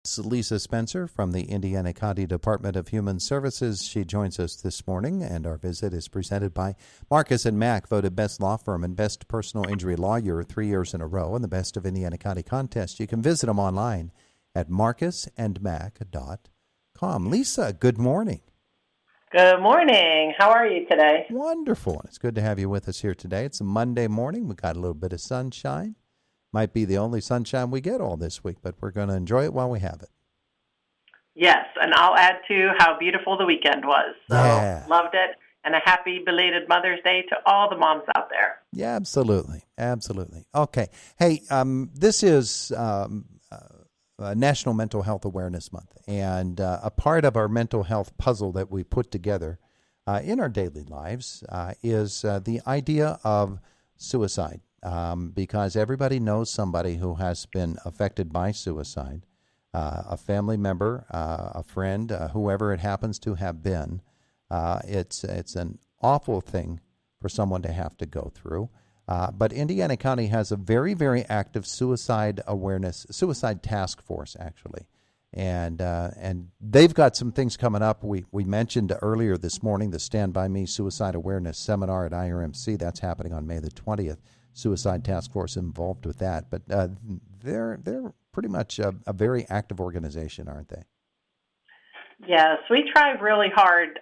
This is Lisa Spencer from the Indiana County Department of Human Services. She joins us this morning, and our visit is presented by Marcus & Mack, voted best law firm and best personal injury lawyer 3 years in a row, and the Best of Indiana County contest. You can visit them online at marcusandmack.com. Lisa, good morning. Good morning. How are you today? Wonderful. It's good to have you with us here today. It's a Monday morning. We got a little bit of sunshine. Might be the only sunshine we get all this week, but we're going to enjoy it while we have it. Yes, and I'll add to how beautiful the weekend was. So Loved it, and a happy belated Mother's Day to all the moms out there. Yeah, absolutely. Absolutely. Okay. Hey, this is National Mental Health Awareness Month, and a part of our mental health puzzle that we put together in our daily lives is the idea of suicide. Because everybody knows somebody who has been affected by suicide, a family member, a friend, whoever it happens to have been. It's an awful thing for someone to have to go through. But Indiana County has a very, very active suicide task force, actually. And they've got some things coming up. We mentioned earlier this morning the Stand By Me Suicide Awareness Seminar at IRMC. That's happening on May the 20th. Suicide Task Force involved with that, but they're pretty much a very active organization, aren't they? Yes, we try really hard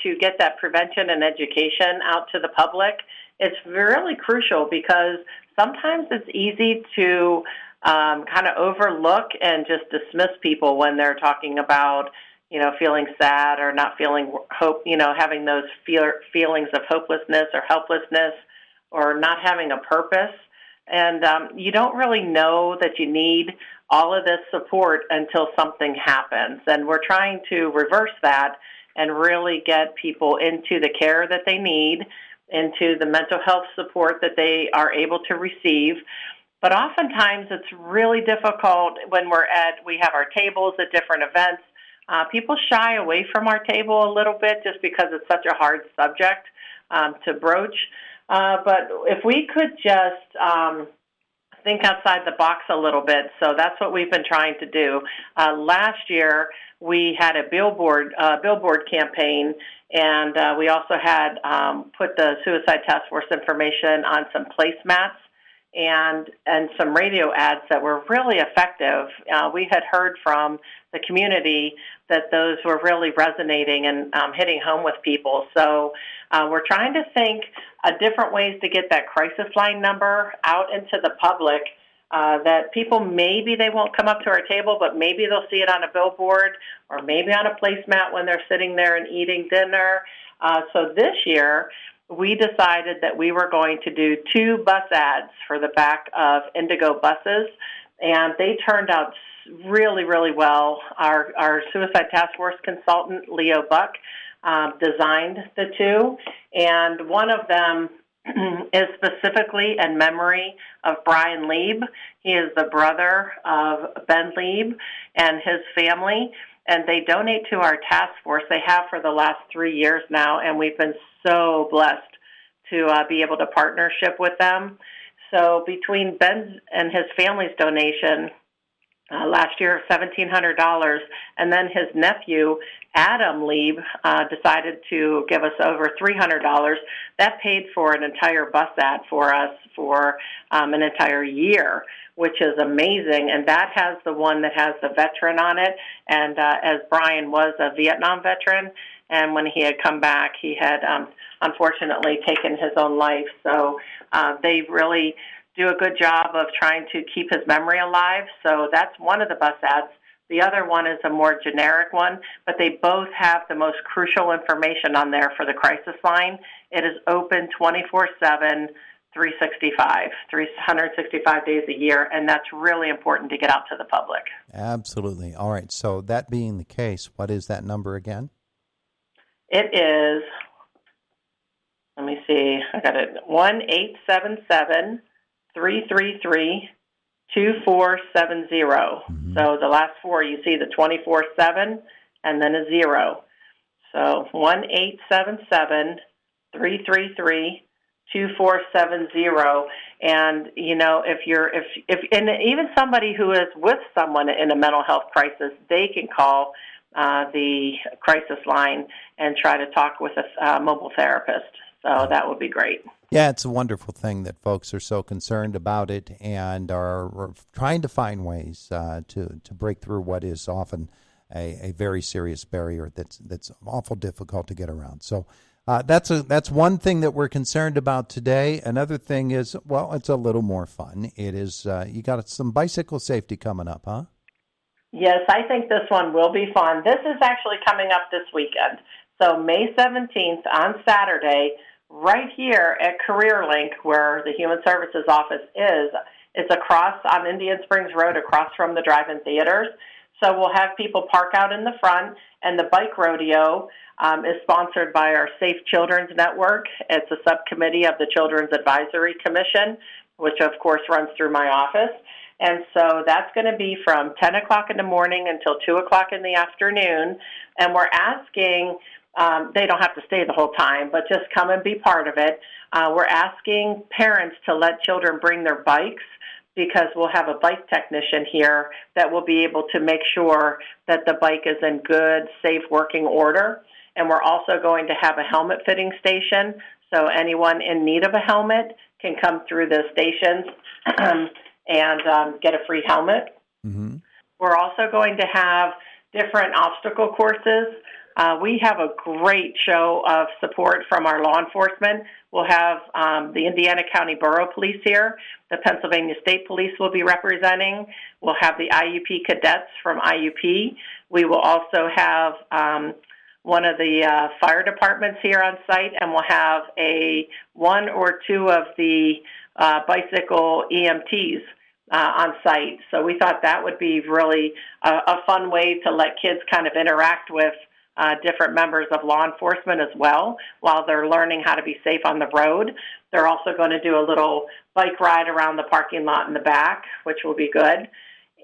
to get that prevention and education out to the public. It's really crucial because sometimes it's easy to kind of overlook and just dismiss people when they're talking about, feeling sad or not feeling hope, having those feelings of hopelessness or helplessness, or not having a purpose. And you don't really know that you need all of this support until something happens. And we're trying to reverse that and really get people into the care that they need, into the mental health support that they are able to receive. But oftentimes it's really difficult when we have our tables at different events. People shy away from our table a little bit just because it's such a hard subject to broach. But if we could just think outside the box a little bit, so that's what we've been trying to do. Last year, we had a billboard campaign, and we also had put the Suicide Task Force information on some placemats and some radio ads that were really effective. We had heard from the community that those were really resonating and hitting home with people. So we're trying to think different ways to get that crisis line number out into the public, that people maybe they won't come up to our table, but maybe they'll see it on a billboard or maybe on a placemat when they're sitting there and eating dinner. So this year, we decided that we were going to do 2 bus ads for the back of Indigo buses, and they turned out really, really well. Our Suicide Task Force consultant, Leo Buck, designed the 2, and one of them is specifically in memory of Brian Lieb. He is the brother of Ben Lieb and his family, and they donate to our task force. They have for the last 3 years now, and we've been so blessed to be able to partnership with them. So between Ben and his family's donation, last year, $1,700, and then his nephew, Adam Lieb, decided to give us over $300. That paid for an entire bus ad for us for an entire year, which is amazing. And that has the one that has the veteran on it. And as Brian was a Vietnam veteran, and when he had come back, he had unfortunately taken his own life. So they really do a good job of trying to keep his memory alive. So that's one of the bus ads. The other one is a more generic one, but they both have the most crucial information on there for the crisis line. It is open 24/7, 365 days a year, and that's really important to get out to the public. Absolutely. All right. So that being the case, what is that number again? It is, let me see, I got it, 1-877-333-2470. So the last 4, you see the 24/7 and then a 0. So 1-877-333-2470. And and even somebody who is with someone in a mental health crisis, they can call the crisis line and try to talk with a mobile therapist. So that would be great. Yeah, it's a wonderful thing that folks are so concerned about it and are trying to find ways to break through what is often a very serious barrier that's awful difficult to get around. So that's one thing that we're concerned about today. Another thing is, well, it's a little more fun. It is you got some bicycle safety coming up, huh? Yes, I think this one will be fun. This is actually coming up this weekend. So May 17th on Saturday, right here at CareerLink, where the Human Services office is. It's across on Indian Springs Road, across from the drive-in theaters. So we'll have people park out in the front, and the bike rodeo is sponsored by our Safe Children's Network. It's a subcommittee of the Children's Advisory Commission, which, of course, runs through my office. And so that's going to be from 10 o'clock in the morning until 2 o'clock in the afternoon. And we're asking, they don't have to stay the whole time, but just come and be part of it. We're asking parents to let children bring their bikes, because we'll have a bike technician here that will be able to make sure that the bike is in good, safe working order. And we're also going to have a helmet fitting station, so anyone in need of a helmet can come through the stations and get a free helmet. Mm-hmm. We're also going to have different obstacle courses. We have a great show of support from our law enforcement. We'll have the Indiana County Borough Police here. The Pennsylvania State Police will be representing. We'll have the IUP cadets from IUP. We will also have one of the fire departments here on site, and we'll have one or two of the bicycle EMTs on site. So we thought that would be really a fun way to let kids kind of interact with different members of law enforcement as well while they're learning how to be safe on the road. They're also going to do a little bike ride around the parking lot in the back, which will be good.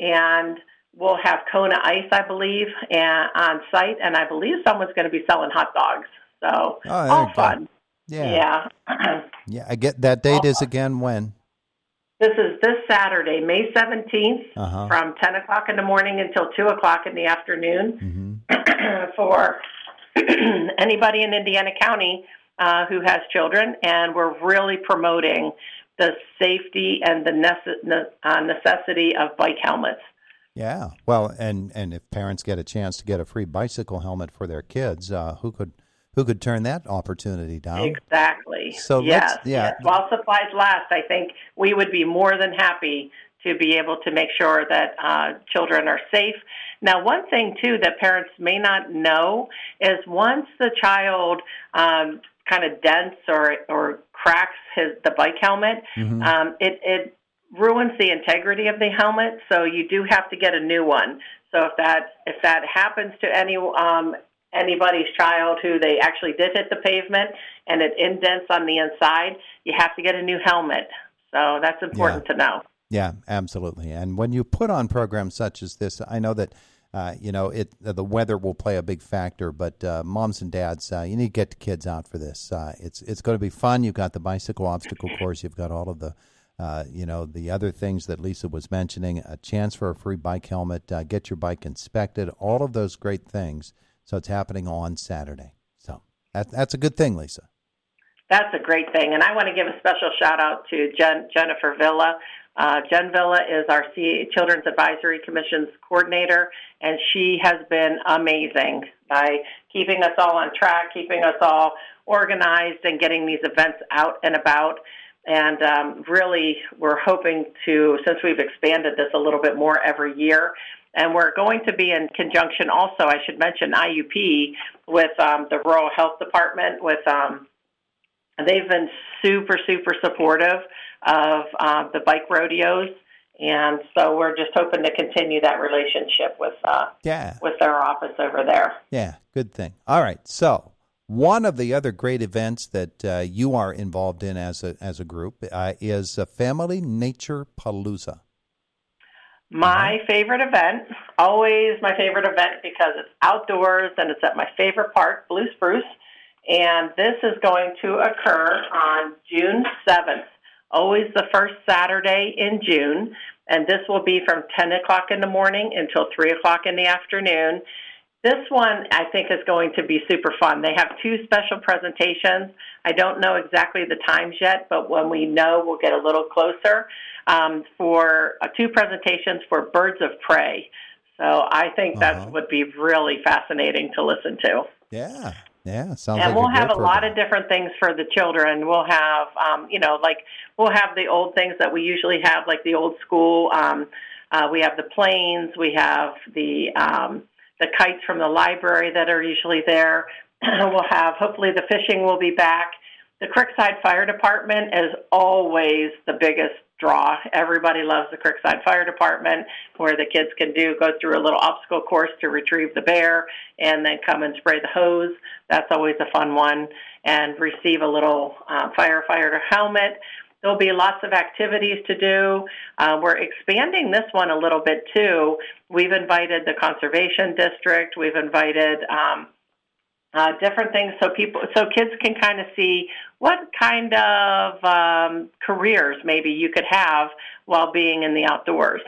And we'll have Kona Ice, I believe, on site, and I believe someone's going to be selling hot dogs. So all fun. Yeah. Yeah, I get that date is again when? This is this Saturday, May 17th, from 10 o'clock in the morning until 2 o'clock in the afternoon for anybody in Indiana County who has children. And we're really promoting the safety and the necessity of bike helmets. Yeah. Well, and if parents get a chance to get a free bicycle helmet for their kids, who could turn that opportunity down? Exactly. So yes. While supplies last, I think we would be more than happy to be able to make sure that children are safe. Now, one thing, too, that parents may not know is once the child kind of dents or cracks the bike helmet, it ruins the integrity of the helmet, so you do have to get a new one. So if that happens to anybody's child who they actually did hit the pavement and it indents on the inside, you have to get a new helmet. So that's important to know. Yeah, absolutely. And when you put on programs such as this, I know that the weather will play a big factor, but moms and dads, you need to get the kids out for this. It's going to be fun. You've got the bicycle obstacle course. You've got all of the the other things that Lisa was mentioning, a chance for a free bike helmet, get your bike inspected, all of those great things. So it's happening on Saturday. So that's a good thing, Lisa. That's a great thing. And I want to give a special shout out to Jennifer Villa. Jen Villa is our Children's Advisory Commission's coordinator, and she has been amazing by keeping us all on track, keeping us all organized, and getting these events out and about. And really, we're hoping to, since we've expanded this a little bit more every year, and we're going to be in conjunction also, I should mention, IUP with the Rural Health Department. They've been super, super supportive of the bike rodeos, and so we're just hoping to continue that relationship with their office over there. Yeah, good thing. All right, so one of the other great events that you are involved in as a group is Family Nature Palooza. My favorite event, always my favorite event because it's outdoors and it's at my favorite park, Blue Spruce. And this is going to occur on June 7th. always the first Saturday in June. And this will be from 10 o'clock in the morning until 3 o'clock in the afternoon. This one, I think, is going to be super fun. They have two special presentations. I don't know exactly the times yet, but when we know, we'll get a little closer, for two presentations for birds of prey. So I think that would be really fascinating to listen to. Yeah. Yeah, sounds and like we'll a great have a lot program. of different things for the children. We'll have, we'll have the old things that we usually have, like the old school. We have the planes. We have the kites from the library that are usually there. We'll have, hopefully, the fishing will be back. The Creekside Fire Department is always the biggest draw. Everybody loves the Creekside Fire Department, where the kids can go through a little obstacle course to retrieve the bear and then come and spray the hose. That's always a fun one, and receive a little firefighter helmet. There'll be lots of activities to do. We're expanding this one a little bit, too. We've invited the Conservation District. We've invited different things so kids can kind of see what kind of careers maybe you could have while being in the outdoors.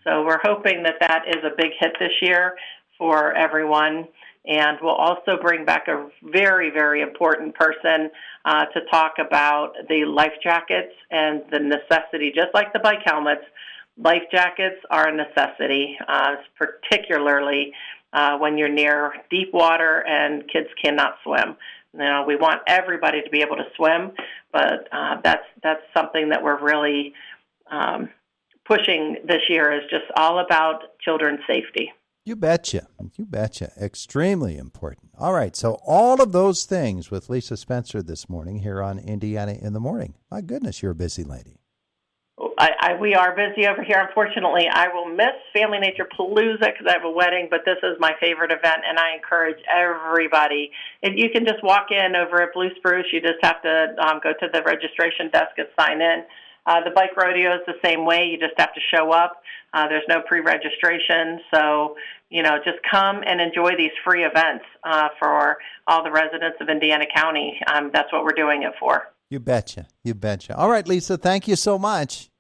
So we're hoping that is a big hit this year for everyone. And we'll also bring back a very, very important person to talk about the life jackets and the necessity, just like the bike helmets. Life jackets are a necessity, particularly when you're near deep water and kids cannot swim. You know, we want everybody to be able to swim, but that's something that we're really pushing this year, is just all about children's safety. You betcha. You betcha. Extremely important. All right. So all of those things with Lisa Spencer this morning here on Indiana in the Morning. My goodness, you're a busy lady. We are busy over here. Unfortunately, I will miss Family Nature Palooza because I have a wedding, but this is my favorite event, and I encourage everybody. If you can just walk in over at Blue Spruce, you just have to go to the registration desk and sign in. The bike rodeo is the same way. You just have to show up. There's no pre-registration. So, just come and enjoy these free events for all the residents of Indiana County. That's what we're doing it for. You betcha. You betcha. All right, Lisa, thank you so much.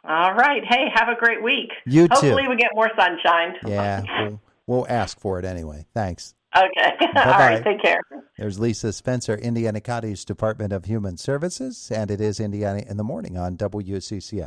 All right. Hey, have a great week. You too. Hopefully we get more sunshine. Yeah, we'll ask for it anyway. Thanks. Okay. Bye-bye. All right. Take care. There's Lisa Spencer, Indiana County's Department of Human Services, and it is Indiana in the Morning on WCCS.